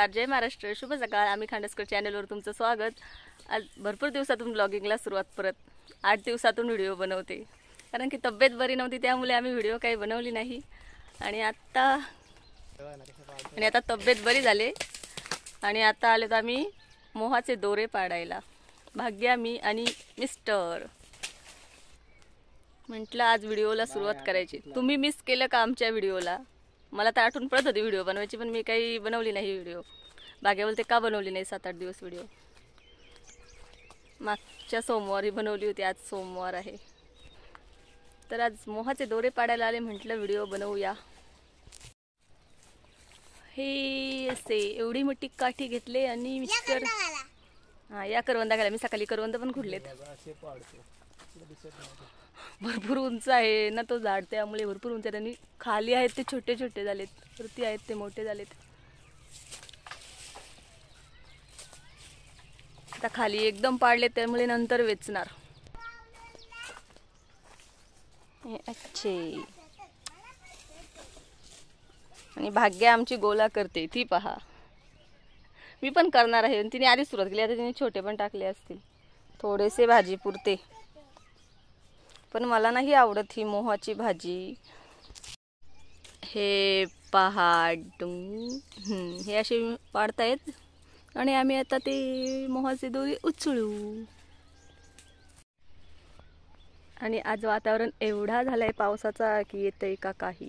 नमस्कार, जय महाराष्ट्र, शुभ सकाळ. आम्ही खांडसकर चॅनलवर तुमचं स्वागत. आज भरपूर दिवसातून ब्लॉगिंगला सुरुवात, परत 8 दिवसातून व्हिडिओ बनवते. कारण की तब्येत बरी नव्हती, त्यामुळे आम्ही व्हिडिओ काही बनवली नाही. आणि आता तब्येत बरी झाली आणि आता आलेत आम्ही मोहाचे दोरे पाडायला. भाग्या, मी आणि मिस्टर. म्हटलं आज व्हिडिओला सुरुवात करायची. तुम्ही मिस केलं का आमच्या व्हिडिओला? मला तर आठवण पडत होती व्हिडिओ बनवायची, पण मी काही बनवली नाही व्हिडिओ. भाग्या बोलते का बनवली नाही 7-8 दिवस व्हिडिओ. मागच्या सोमवारी बनवली होती, आज सोमवार आहे. तर आज मोहाचे दोरे पाडायला आले, म्हटलं व्हिडिओ बनवूया. हे असे एवढी मोठी काठी घेतले आणि मिस्टर या करवंदा घाला. मी सकाळी करवंद पण खुडलेत. भरपूर उंच आहे ना तो झाड, त्यामुळे भरपूर उंच आहे. आणि खाली आहेत ते छोटे छोटे झालेत, वरती आहेत ते मोठे झालेत. आता खाली एकदम पाडले, त्यामुळे नंतर वेचणार. अच्छे. आणि भाग्या आमची गोला करते, ती पहा. मी पण करणार आहे, तिने आधी सुरुवात केली. आता तिने छोटे पण टाकले असतील थोडेसे भाजी पुरते, पण मला नाही आवडत ही मोहाची भाजी. हे पहाड हे असे पाडतायत आणि आम्ही आता ते मोहाचे दोरे उचलू. आणि आज वातावरण एवढा झालाय पावसाचा की येतंय का काही.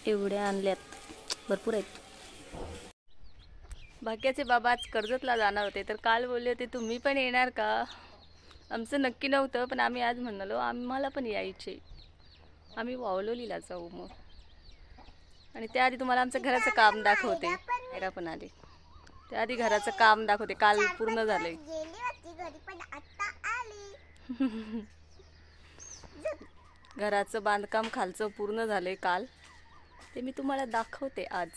एवढ्या आणल्यात, भरपूर आहेत. भाग्याचे बाबा आज कर्जतला जाणार होते, तर काल बोलले होते तुम्ही पण येणार का. आमचं नक्की नव्हतं, पण आम्ही आज म्हणालो आम्हाला पण यायचे. आम्ही वावलोलीला जाऊ मग. आणि त्याआधी तुम्हाला आमचं घराचं काम दाखवते. मेरा पण आले त्याआधी घराचं काम दाखवते. काल पूर्ण झालंय. घराचं बांधकाम खालचं पूर्ण झालंय काल, ते मी तुम्हाला दाखवते आज.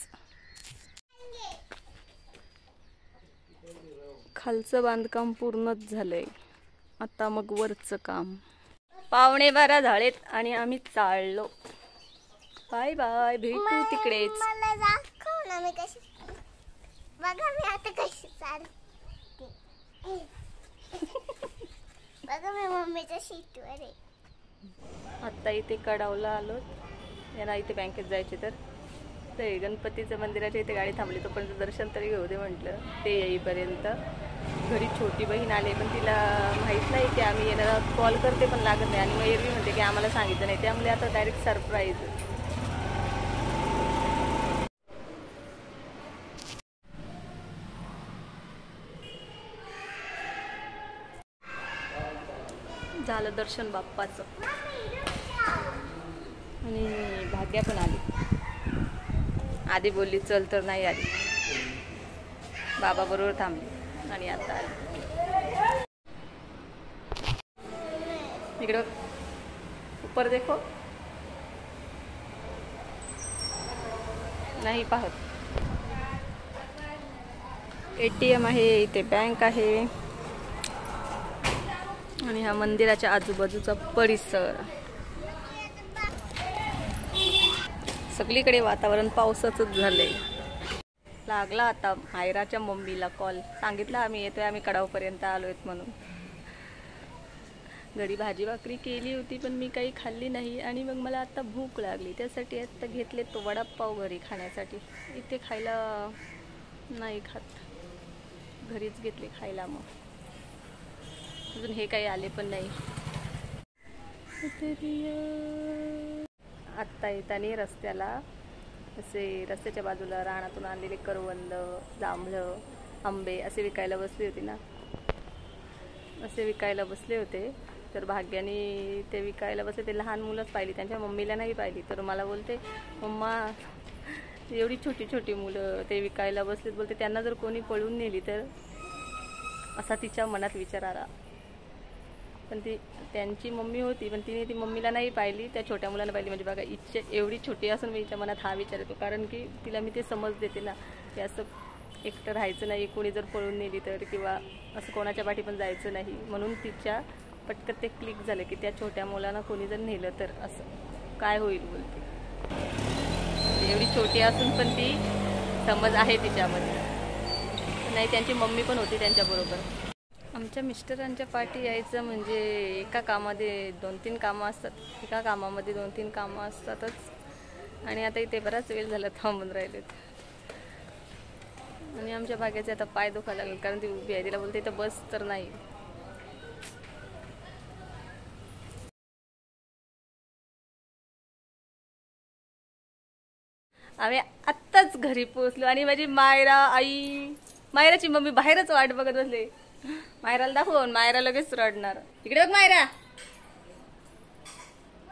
खालचं बांधकाम पूर्णच झालंय, आता मग वरचं काम. 11:15 झालेत आणि आम्ही चाललो. बाय बाय, भेटू तिकडेच. बघा मी आता कशी चालते. बघा मी मम्मीच्या सीटवर आहे. आता इथे कडावला आलो, यांना इथे बँकेत जायचे. तर ते गणपतीचं मंदिराच्या इथे गाडी थांबली, तोपर्यंत दर्शन तरी घेऊ दे म्हटलं. ते येईपर्यंत घरी छोटी बहीण आली, पण तिला माहीत नाही की आम्ही येणार आहोत. कॉल करते पण लागत नाही, आणि मग एरवी म्हणते की आम्हाला सांगितलं नाही, त्यामुळे आता डायरेक्ट सरप्राईज. झालं दर्शन बाप्पाचं. आणि भाग्या पण आली. आधी बोलली चल, तर नाही आली. बाबा बरोबर थांबली आणि आता आली. इकडं ऊपर देखो. नाही पाहत. ATM आहे इथे, बँक आहे. आणि हा मंदिराच्या आजूबाजूचा परिसर. सगळीकडे वातावरण पावसाचंच झालंय. लागला आता मायराच्या मम्मीला कॉल. सांगितलं आम्ही येतोय, आम्ही कडावपर्यंत आलोयत म्हणून. घरी भाजी भाकरी केली होती, पण मी काही खाल्ली नाही. आणि मग मला आता भूक लागली, त्यासाठी आता घेतले तो वडापाव घरी खाण्यासाठी. इथे खायला नाही खात, घरीच घेतले खायला. मग अजून हे काही आले पण नाही. आत्ता येताना रस्त्याला असे रस्त्याच्या बाजूला रानातून आणलेले करवंद, जांभळं, आंबे असे विकायला बसले होते ना. असे विकायला बसले होते, तर भाग्याने ते विकायला बसले. ते लहान मुलंच पाहिली, त्यांच्या मम्मीला नाही पाहिली. तर मला बोलते मम्मा एवढी छोटी छोटी मुलं ते विकायला बसलेत, बोलते त्यांना जर कोणी पळून नेली तर. असा तिच्या मनात विचार आला. पण ती त्यांची मम्मी होती, पण तिने ती मम्मीला नाही पाहिली, त्या छोट्या मुलांना पाहिली. म्हणजे बघा, इच्छा एवढी छोटी असून मी हिच्या मनात हा विचार येतो. कारण की तिला मी ते समज देते ना, की असं एकटं राहायचं नाही, कोणी जर पळून नेली तर, किंवा असं कोणाच्या पाठी पण जायचं नाही. म्हणून तिच्या पटकन ते क्लिक झालं की त्या छोट्या मुलांना कोणी जर नेलं तर असं काय होईल बोलते. एवढी छोटी असून पण ती समज आहे तिच्यामध्ये. नाही, त्यांची मम्मी पण होती त्यांच्याबरोबर. आमच्या मिस्टरांच्या पाठी यायचं म्हणजे एका कामामध्ये 2-3 कामं असतात. एका कामामध्ये 2-3 कामं असतातच. आणि आता इथे बराच वेळ झाला थांबून राहिलेत. आणि आमच्या भाग्याचे आता पाय दुखायला लागले कारण ती उभी आहे. तिला बोलते इथं बस तर नाही. आम्ही आत्ताच घरी पोहोचलो आणि माझी मायराची मम्मी बाहेरच वाट बघत बसले. मायराला दाखवून मायरा लगेच रडणार. इकडे बघ मायरा,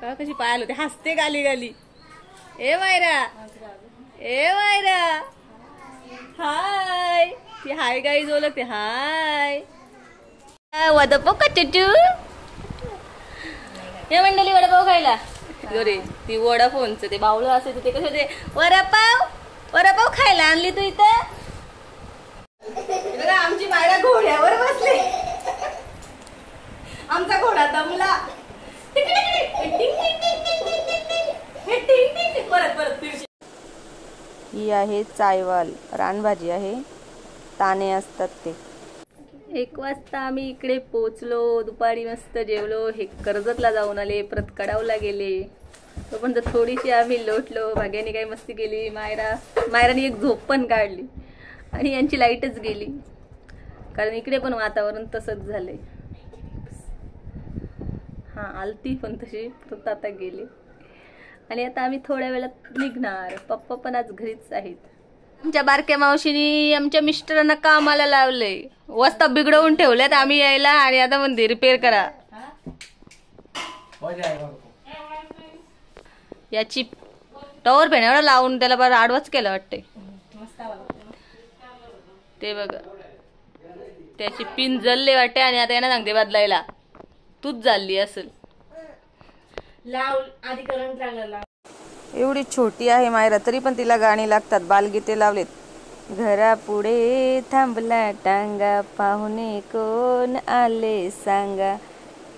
का कशी पायाला होते, हसते गाली गाली. ए मायरा, ए मायरा, हाय. ती हाय गाईज ओळखते. हाय वडापाव का चुचू. हे मंडळी वडापाव खायला. रे ती वडाफोनचं ते बावळं असायचं ते कसं होते, वडापाव खायला आणली तू इथं. बघा आमची मायरा घोड्यावर बसले. आमचा घोडा दमला. परत ही आहे चायवाल, रानभाजी आहे, ताने असतात ते. 1 वाजता आम्ही इकडे पोचलो. दुपारी मस्त जेवलो. हे कर्जतला जाऊन आले, परत कडावला गेले. तोपर्यंत थोडीशी आम्ही लोटलो. भाग्याने काही मस्ती केली. मायराने एक झोप पण काढली आणि यांची लाईटच गेली कारण इकडे पण वातावरण तसंच झालंय. हा आलती पण तशी फक्त आता गेले. आणि आता आम्ही थोड्या वेळात निघणार. पप्पा पण आज घरीच आहेत. आमच्या बारक्या मावशीनी आमच्या मिस्टरांना कामाला लावलंय. वस्ता बिघडवून ठेवल्यात आम्ही यायला आणि आता म्हणते रिपेअर करा. याची टॉवर पेन एवढा लावून त्याला बरं आडवाच केलं वाटतंय. ते बघा त्याची पिन जळले वाटते आणि आता यांना सांगते बदलायला. तूच झाली असेल. एवढी छोटी आहे मायरा तरी पण तिला गाणी लागतात. बालगीते लावलेत. घरा पुढे थांबला टांगा, पाहुणे कोण आले सांगा,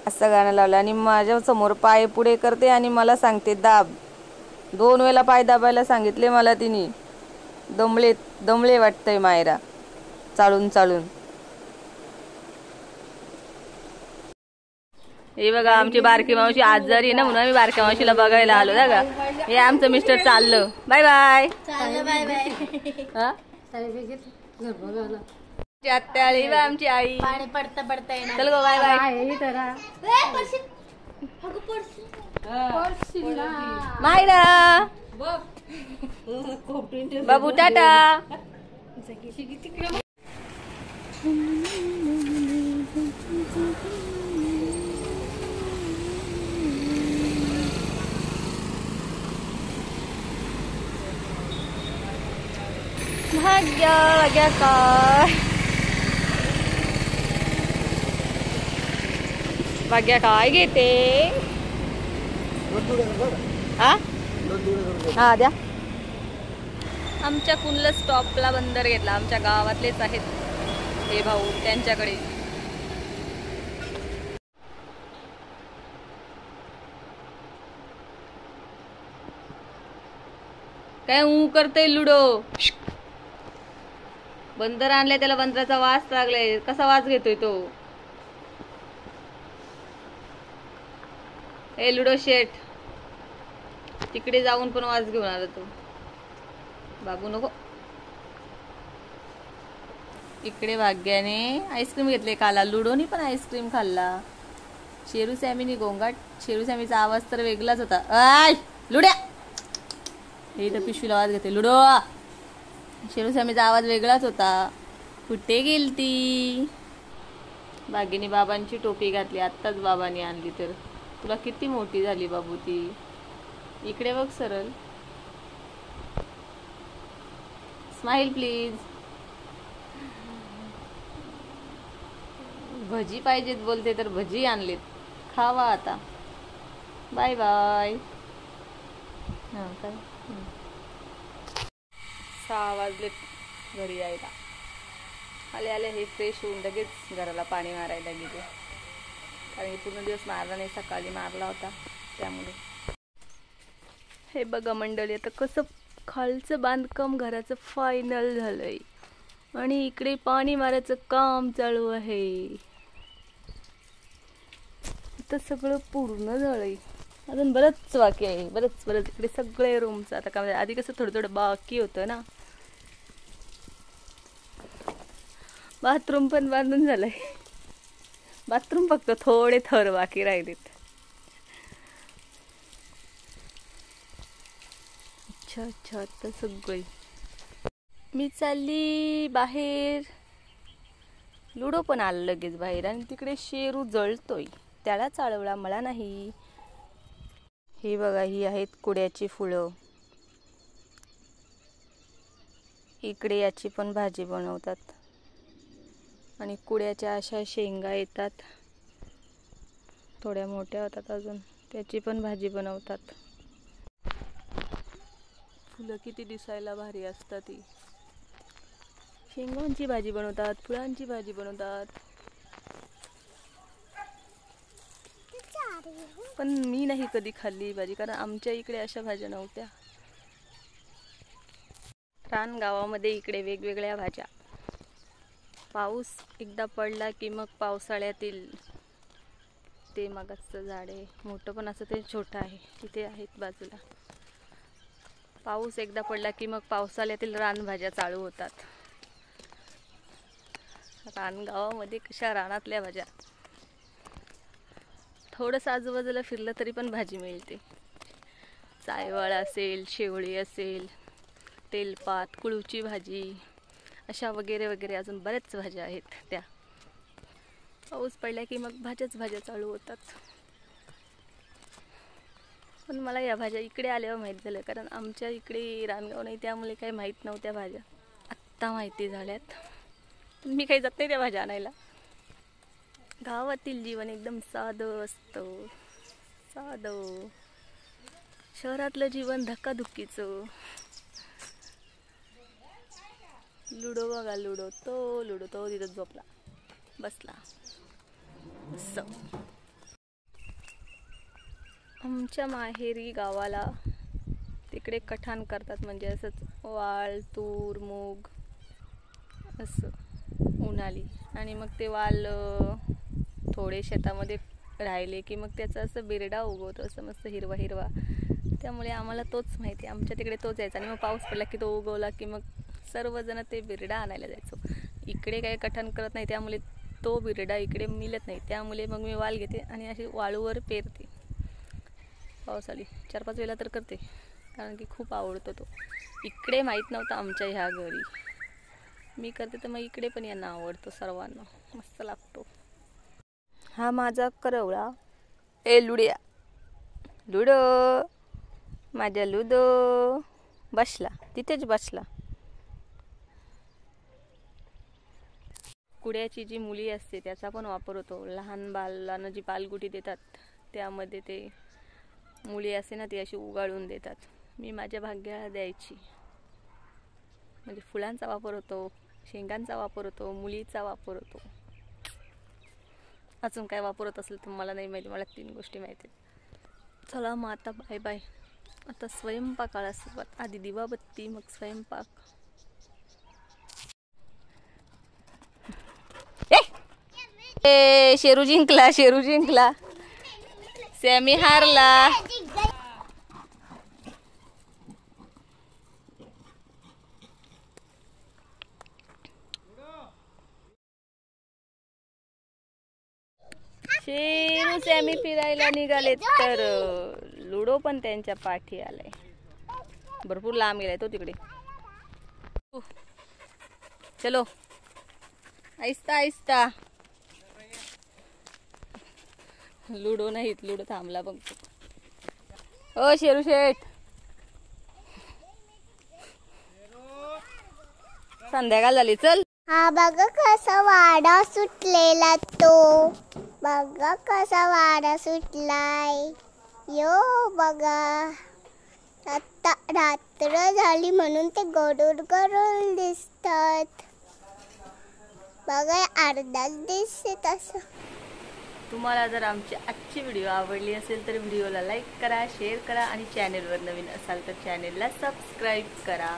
असं गाणं लावलं. आणि माझ्या समोर पाय पुढे करते आणि मला सांगते दाब. 2 वेळा पाय दाबायला सांगितले मला तिने. दमले वाटतंय मायरा चालून चालून. हे बघा आमची बारकी मावशी आजारी ना म्हणून आम्ही बारक्या मावशीला बघायला आलो. बघा हे आमचं मिस्टर चाललं. Bye bye. आत्या आली बा आमची आई. चल गो बाय बाय. मायरा बाबू टाटा. भाग्या काय भाग्या काय घेते. हा द्या. आमच्या कुर्ला स्टॉपला बंदर घेतला. आमच्या गावातलेच आहेत हे भाऊ, त्यांच्याकडे. काय करते लुडो. बंदर आणलाय त्याला बंदराचा वास लागलाय. कसा वास घेतोय तो. ए लुडो शेट तिकडे जाऊन पण वास घेऊन आला तो. बाबू नको. इकडे भाग्याने आईस्क्रीम घेतले खाला. लुडोनी पण आईस्क्रीम खाल्ला. शेरू सॅमीनी गोंगाट. शेरू सॅमीचा आवाज तर वेगळाच होता. आय लुड्या. हे तर पिशवीला आवाज घेते. लुडो. शेरू सॅमीचा आवाज वेगळाच होता. कुठे गेलती. भाग्याने बाबांची टोपी घातली. आत्ताच बाबांनी आणली. तर तुला किती मोठी झाली बाबू ती. इकडे बघ सरळ. Smile please. भजी पाहिजेत बोलते तर भजी आणलीत. खावा आता. Bye bye. हा काय 6 वाजलेत घरी यायला. आले हे फ्रेश होऊन लगेच घराला पाणी मारायला गेले. कारण की पूर्ण दिवस मारला नाही, सकाळी मारला होता त्यामुळे. हे बघा मंडळी, आता कसं खालचं बांधकाम घराचं फायनल झालंय आणि इकडे पाणी मारायचं काम चालू आहे. आता सगळं पूर्ण झालंय, अजून बरंच बाकी आहे, बरंच इकडे सगळे रूमचं आता काम. आधी कसं थोडं थोडं बाकी होतं ना. बाथरूम पण बांधून झालंय, बाथरूम फक्त थोडे थर बाकी राहिलेत. अच्छा आता सगळे मी चालली बाहेर. लुडो पण आलं लगेच बाहेर आणि तिकडे शेरू जळतोय, त्याला चाळवला मला नाही. ही बघा, ही आहेत कुड्याची फुलं. इकडे याची पण भाजी बनवतात आणि कुड्याच्या अशा शेंगा येतात, थोड्या मोठ्या होतात अजून, त्याची पण भाजी बनवतात. फुलं किती दिसायला भारी असतात. ती शेंगांची भाजी बनवतात, फुलांची भाजी बनवतात. पण मी नाही कधी खाल्ली भाजी, कारण आमच्या इकडे अशा भाज्या नव्हत्या. रान गावामध्ये इकडे वेगवेगळ्या भाज्या. पाऊस एकदा पडला की मग पावसाळ्यातील ते मगाचं झाड आहे, मोठं पण असं ते छोटं आहे, तिथे आहेत बाजूला. पाऊस एकदा पडला की मग पावसाळ्यातील रानभाज्या चालू होतात. रानगावामध्ये कशा रानातल्या भाज्या, थोडंसं आजूबाजूला फिरलं तरी पण भाजी मिळते. सायवाळ असेल, शेवळी असेल, तेलपात, कुळूची भाजी, अशा वगैरे वगैरे अजून बऱ्याच भाज्या आहेत त्या. पाऊस पडला की मग भाज्या चालू होतात. पण मला या भाज्या इकडे आल्यावर माहीत झालं, कारण आमच्या इकडे रानगाव नाही, त्यामुळे काही माहीत नव्हत्या भाज्या. आत्ता माहिती झाल्यात. मी काही जात नाही त्या भाज्या आणायला. गावातील जीवन एकदम साधं असतं, साधं. शहरातलं जीवन धक्काधुक्कीचं. लुडो बघा, लुडो तो तिथं झोपला बसला. असं आमच्या माहेरी गावाला तिकडे कठाण करतात, म्हणजे असंच वाल, तूर, मूग असं उन्हाळी. आणि मग ते वाल थोडे शेतामध्ये राहिले की मग त्याचा असं बिरडा उगवतो, असं मस्त हिरवा हिरवा. त्यामुळे आम्हाला तोच माहिती, आमच्या तिकडे तोच यायचा. आणि मग पाऊस पडला की तो उगवला की मग सर्वजण ते बिरडा आणायला जायचो. इकडे काही कठाण करत नाही, त्यामुळे तो बिरडा इकडे मिळत नाही. त्यामुळे मग मी वाल घेते आणि अशी वाळूवर पेरते. पावसाळी 4-5 वेळा तर करते, कारण की खूप आवडतो तो. इकडे माहीत नव्हतं आमच्या ह्या घरी, मी करते तर मग इकडे पण यांना आवडतो, सर्वांना मस्त लागतो. हा माझा करवळा. ए लुड्या, लुडो, माझ्या लुडो बसला, तिथेच बसला. कुड्याची जी मुली असते त्याचा पण वापर होतो. लहान बालांना जी पालगुटी देतात त्यामध्ये ते मुली असते ना, ती अशी उगाळून देतात. मी माझ्या भाग्याला द्यायची. म्हणजे फुलांचा वापर होतो, शेंगांचा वापर होतो, मुलीचा वापर होतो. अजून काय वापर होत असेल तर मला नाही माहिती, मला 3 गोष्टी माहिती. चला मग आता बाय बाय. आता स्वयंपाकाला सुरुवात. आधी दिवाबत्ती, मग स्वयंपाक. शेरू जिंकला, शेरू जिंकला, सॅमी हारला. शेरू सॅमी फिरायला निघाले तर लुडो पण त्यांच्या पाठी आलाय. भरपूर लांब गेलाय तो तिकडे. चलो आहिस्ता आहिस्ता. लुडो नाहीत, लुडो थांबला बघ. ओ शेरू शेठ, संध्याकाळ झाली, चल. हा बघा कसा वाडा सुटलेला तो. बघा कसा वाडा सुटलाय. यो बघा, आता रात्र झाली म्हणून ते गरुड गरुड दिसतात. बघा अर्धाच दिसत असं. तुम्हाला जर आमची आजची व्हिडिओ आवडली असेल तर व्हिडिओला लाईक करा, शेअर करा आणि चॅनेलवर नवीन असाल तर चॅनेलला सबस्क्राईब करा.